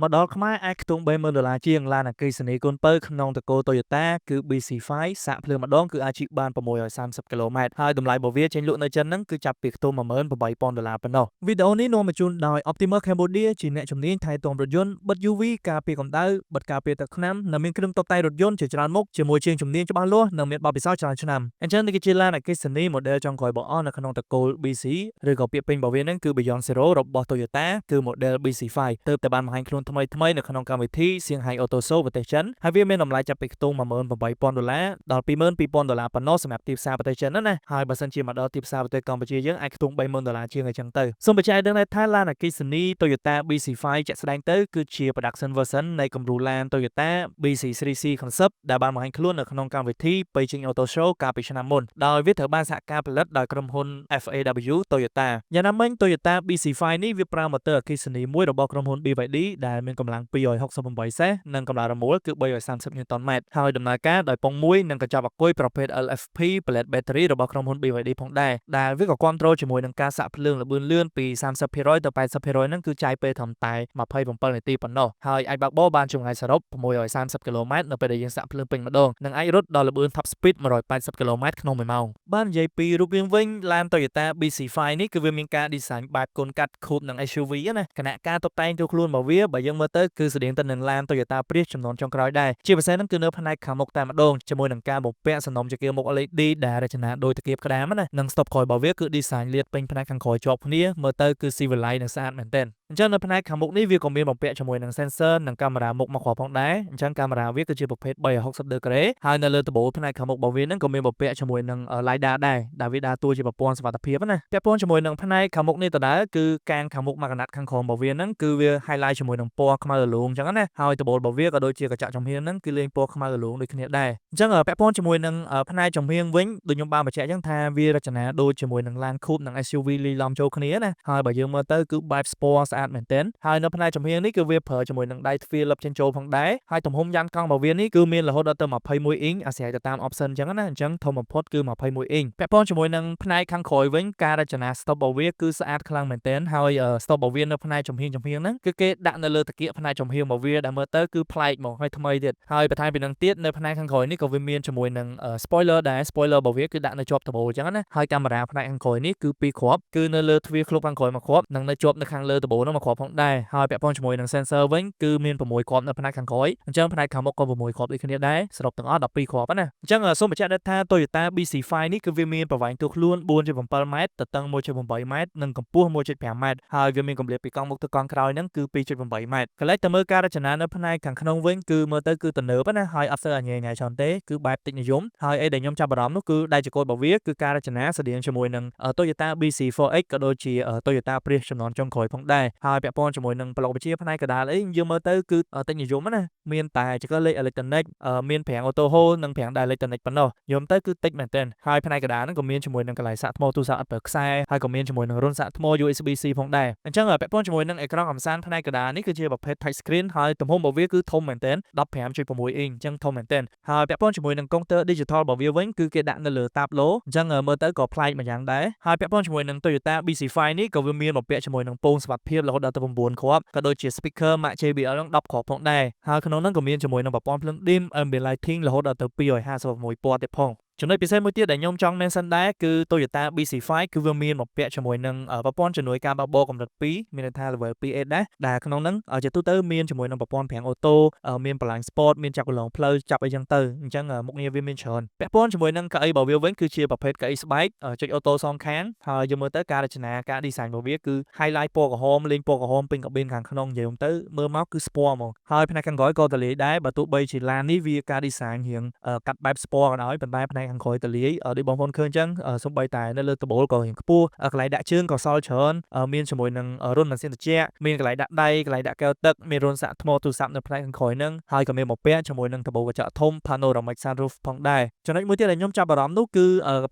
មកដល់ខ្មែរអាចខ្ទង់$30000ជាងឡានអគ្គិសនីកូនពៅក្នុងតកូ Toyota គឺ BC5 សាកភ្លើងម្ដងគឺអាចជិះបាន630គីឡូម៉ែត្រហើយតម្លៃរបស់វាចេញលក់នៅចិនហ្នឹងគឺចាប់ពីខ្ទង់$18000ប៉ុណ្ណោះវីដេអូនេះនាំមកជូនដោយ Optimus Cambodia ជាអ្នកជំនាញថែទាំរថយន្តបិទ UV ការពារកម្ដៅបិទការពារទឹកថ្នាំនិងមានគ្រឿងតុបតែងរថយន្តជាច្រើនមុខជាមួយជាងជំនាញច្បាស់លាស់និងមានបទពិសោធន៍ច្រើនឆ្នាំអញ្ចឹងនេះគឺជាឡានអគ្គិសនី model ចុងក្រោយរបស់អស់នៅក្នុងតកូល BC ឬក៏ពាក្យពេញរបស់វាហ្នឹងគឺ Beyond Zero របស់ Toyota គឺ model BC5 ទើបតែបានបង្ហាញខ្លួនថ្មីនៅក្នុងកម្មវិធី Shanghai Auto Show ប្រទេសចិនហើយវាមានតម្លៃចាប់ពីខ្ទង់$18000ដល់$22000ប៉ុណ្ណោះសម្រាប់ទីផ្សារប្រទេសចិនណាហើយបើសិនជាមកដល់ទីផ្សារប្រទេសកម្ពុជាយើងអាចខ្ទង់$30000ជាងអញ្ចឹងទៅសូមបញ្ជាក់ដឹងថាឡានអគ្គិសនី Toyota BC5 ជាក់ស្ដែងទៅគឺជា production version នៃគំរូឡាន Toyota BC3C Concept ដែលបានបង្ហាញខ្លួននៅក្នុងកម្មវិធី Beijing Auto Show កាលពីឆ្នាំមុនដោយវាត្រូវបានសហការផលិតដោយក្រុមហ៊ុន FAW Toyota យ៉ាងណាមិញ Toyota BC5 នេះវាប្រើម៉ូទ័រអគ្គិសនីមួយរបស់ក្រុមហ៊ុន BYD ដែលមានកម្លាំង268សេសនិងកម្លាំងរមុលគឺ330 Nm ហើយដំណើរការដោយពងមួយនិងកញ្ចប់អាគុយប្រភេទ LFP Pellet Battery របស់ក្រុមហ៊ុន BYD ផងដែរដែលវាក៏គាំទ្រជាមួយនឹងការសាក់ភ្លើងល្បឿនលឿនពី 30% ទៅ 80% ហ្នឹងគឺចាយពេលត្រឹមតែ27នាទីប៉ុណ្ណោះហើយអាចបើកបរបានចម្ងាយសរុប630គីឡូម៉ែត្រនៅពេលដែលយើងសាក់ភ្លើងពេញម្ដងនិងអាចរត់ដល់ល្បឿន Top Speed 180គីឡូម៉ែត្រក្នុង1ម៉ោងបាននិយាយពីរូបរាងវិញឡាន Toyota BC5 នេះគឺវាមានការ design បែបកូនកាត់ខូបនឹង SUV ណាគណៈការតុបតែងទូខ្លួនរបស់វាបើយើងមើលទៅគឺស្តៀងទៅនឹងឡាន Toyota Prius ចំនួនចុងក្រោយដែរជាពិសេសហ្នឹងគឺនៅផ្នែកខាងមុខតែម្ដងជាមួយនឹងការបំពាក់សំណុំចង្កៀងមុខ LED ដែលរចនាដោយតកៀបក្តាមណានិង stop ក្រោយរបស់វាគឺ design លាតពេញផ្នែកខាងក្រោយជាប់គ្នាមើលទៅគឺស៊ីវិល័យនិងស្អាតមែនទែនអញ្ចឹងនៅផ្នែកខាងមុខនេះវាក៏មានបំពាក់ជាមួយនឹង sensor និងកាមេរ៉ាមុខមកគ្រាប់ផងដែរអញ្ចឹងកាមេរ៉ាវាគឺជាប្រភេទ360 degree ហើយនៅលើដំបូលផ្នែកខាងមុខរបស់វាហ្នឹងក៏មានបំពាក់ជាមួយនឹង LiDAR ដែរដែលវាដើរតួជាប្រព័ន្ធសុវត្ថិភាពណាពាក់ព័ន្ធជាមួយនឹងផ្នែកខាងមុខនេះដដែលគឺកាំងខាងមុខមកកណាត់ខាងក្រោមរបស់វាហ្នឹងគឺវា highlight ជាមួយនឹងពណ៌ខ្មៅរលោងអញ្ចឹងណាហើយដំបូលរបស់វាក៏ដូចជាកញ្ចក់ចំហៀងហ្នឹងគឺលេងពណ៌ខ្មៅរលោងដូចគ្នាដែរអញ្ចឹងពាក់ព័ន្ធជាមួយនឹងផ្នែកចំហៀងវិញដូចខ្ញុំបានបញ្ជាក់អញ្ចឹងថាវារចនាដូចជាមួយនឹងឡាន Coupe និង SUV លាយឡំចូលគ្នាណាហើយបើយើងមើលទៅគឺបែប sport ស្អាតមែនទែនហើយនៅផ្នែកចំហៀងនេះគឺវាប្រើជាមួយនឹងដៃទ្វារលឹបចេញចូលផងដែរហើយទំហំយ៉ានកង់របស់វានេះគឺមានរហូតដល់ទៅ21អ៊ីងអាស្រ័យទៅតាម option អញ្ចឹងណាអញ្ចឹងធំបំផុតគឺ21អ៊ីងពាក់ព័ន្ធជាមួយនឹងផ្នែកខាងក្រោយវិញការរចនា stop របស់វាគឺស្អាតខ្លាំងមែនទែនហើយ stop របស់វានៅផ្នែកចំហៀងហ្នឹងគឺគេដាក់នៅលើតាគៀកផ្នែកចំហៀងរបស់វាដែលមើលទៅគឺប្លែកហ្មងហើយថ្មីទៀតហើយបន្ថែមពីនឹងទៀតនៅផ្នែកខាងក្រោយនេះក៏វាមានជាមួយនឹង spoiler ដែរ spoiler របស់វាគឺដាក់នៅជាប់ដំបូលអញ្ចឹងណាហើយកាមេរ៉ាផ្នែកខាងក្រោយនេះគឺ2គ្រាប់គឺនៅលើទ្វារឃ្លុបខាងក្រោយមួយគ្រាប់និងនៅជាប់នៅខាងលើដំបូលនោះមួយគ្រាប់ផងដែរហើយពាក់ព័ន្ធជាមួយនឹង sensor វិញគឺមាន6គ្រាប់នៅផ្នែកខាងក្រោយអញ្ចឹងផ្នែកខាងមុខក៏6គ្រាប់ដូចគ្នាដែរសរុបទាំងអស់12គ្រាប់ណាអញ្ចឹងសូមបញ្ជាក់ថា Toyota BC5 នេះគឺវាមានប្រវែងតួខ្លួន 4.7 ម៉ែត្រទទឹង 1.8 ម៉ែត្រនិងកម្ពស់ 1.5 ម៉ែត្រហើយវាមានកម្រាស់ពីកង់មុខទៅកង់ក្រោយហ្នឹងគឺ 2.8 ម៉ែត្រកន្លែងទៅមើលការរចនានៅផ្នែកខាងក្នុងវិញគឺមើលទៅគឺទំនើបណាហើយអត់សូវញ៉ៃច្រើនទេគឺបែបតិចនិយមហើយអីដែលខ្ញុំចាប់អារម្មណ៍នោះគឺដៃចង្កូតរបស់វាគឺការរចនាស្តៀងជាមួយនឹង Toyota BC4X ក៏ដូចជា Toyota Prius ចំនួនចុងក្រោយផងដែរហើយពាក់ព័ន្ធជាមួយនឹងប្លុកបញ្ជាផ្នែកកណ្ដាលអីយើងមើលទៅគឺតិចនិយមណាមានតែចង្កឹះលេខអេឡិចត្រូនិកមានប្រាំងអូតូហូលនិងប្រាំងដែរអេឡិចត្រូនិកប៉ុណ្ណោះយំទៅគឺតិចមែនទែនហើយផ្នែកកណ្ដាលហ្នឹងក៏មានជាមួយនឹងកន្លែងសាកថ្មទូរស័ព្ទអត់ប្រើខ្សែហើយក៏មានជាមួយនឹងរុនសាកថ្ម USB-C ផងដែរអញ្ចឹងពាក់ព័ន្ធជាមួយនឹងអេក្រង់កំសាន្តផ្នែកកណ្ដាលនេះគឺជាប្រភេទ touch screen ហើយទំហំរបស់វាគឺធំមែនទែន 15.6 អ៊ីងអញ្ចឹងធំមែនទែនហើយពាក់ព័ន្ធជាមួយនឹងកុងទ័រ digital របស់វាវិញគឺគេដាក់នៅលើតាបឡូអញ្ចឹងមើលទៅក៏ប្លែកម្យ៉ាងដែរហើយពាក់ព័ន្ធជាមួយនឹង Toyota BC5 នេះក៏វាមានបំពាក់ជាមួយនឹងពងសុវត្ថិភាពរហូតដល់ទៅ9គ្រាប់ក៏ដូចជា speaker Mac JBL នឹង10គ្រាប់ផងដែរហើយក្នុងនោះក៏មានជាមួយនឹងប្រព័ន្ធភ្លើង dim ambient lighting រហូតដល់ទៅ256ពណ៌ទៀតផងចំណុចពិសេសមួយទៀតដែលខ្ញុំចង់menសិនដែរគឺ Toyota BC5 គឺវាមានបំពាក់ជាមួយនឹងប្រព័ន្ធជំនួយការបើកបរកម្រិត2មានន័យថា level 2A ដែរដែលក្នុងហ្នឹងជាទូទៅមានជាមួយនឹងប្រព័ន្ធប្រាំងអូតូមានបល្លាញ់ sport មានចាប់កន្លងផ្លូវចាប់អីចឹងទៅអញ្ចឹងមុខងារវាមានច្រើនពាក់ព័ន្ធជាមួយនឹងកៅអីរបស់វាវិញគឺជាប្រភេទកៅអីស្បែកចុចអូតូសងខាងហើយយើងមើលទៅការរចនាការ design របស់វាគឺ highlight ពណ៌ក្រហមលេងពណ៌ក្រហមពេញកាប៊ីនខាងក្នុងនិយាយទៅមើលមកគឺ sport ហ្មងហើយផ្នែកខាងក្រោយក៏តលាយដែរបើទោះបីជាឡាននេះវាការ design រៀងកាត់បែប sport ក៏ដោយប៉ុន្តែផ្នែកខាងក្រោយតលាយដូចបងប្អូនឃើញអញ្ចឹងសូម្បីតែនៅលើដំបូលក៏រៀងខ្ពស់កន្លែងដាក់ជើងក៏សល់ច្រើនមានជាមួយនឹងរុនម៉ាស៊ីនត្រជាក់មានកន្លែងដាក់ដៃកន្លែងដាក់កែវទឹកមានរុនសាកថ្មទូរស័ព្ទនៅផ្នែកខាងក្រោយហ្នឹងហើយក៏មានបំពាក់ជាមួយនឹងដំបូលកញ្ចក់ធំ panoramic sunroof ផងដែរចំណុចមួយទៀតដែលខ្ញុំចាប់អារម្មណ៍នោះគ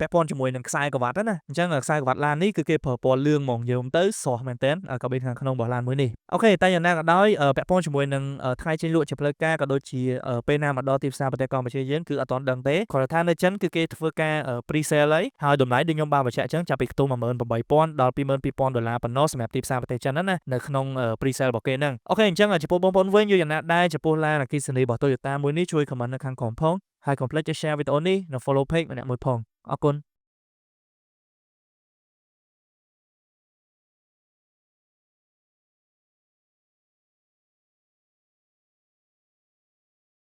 ឺពាក់ព័ន្ធជាមួយនឹងខ្សែក្រវ៉ាត់ណាអញ្ចឹងខ្សែក្រវ៉ាត់ឡាននេះគឺគេប្រើពណ៌លឿងហ្មងយើងទៅស្រស់មែនតើកាប៊ីនខាងក្នុងរបស់ឡានមួយនេះអូខេតែយ៉ាងណាក៏ដោយពាក់ព័ន្ធជាមួយនឹងថ្ងៃចេញលក់ជាផ្លូវការក៏ដូចជាពេលណាមកដល់ទីផ្សារប្រទេសកម្ពុជាយើងគឺអត់ទាន់ដឹងទេគ្រាន់តែថានៅចិនគឺ គឺគេធ្វើការ pre-sale ហើយតម្លៃដូចខ្ញុំបានបញ្ជាក់អញ្ចឹងចាប់ពីខ្ទង់ 18,000 ដល់ 22,000 ដុល្លារប៉ុណ្ណោះសម្រាប់ទីផ្សារប្រទេសចិនហ្នឹងណានៅក្នុង pre-sale របស់គេហ្នឹងអូខេអញ្ចឹងចំពោះបងប្អូនវិញយល់យ៉ាងណាដែរចំពោះឡានអគ្គិសនីរបស់ Toyota មួយនេះជួយ comment នៅខាងក្រោមផងហើយកុំភ្លេចចុច share វីដេអូនេះនិង follow page ម្នាក់មួយផងអរគុណ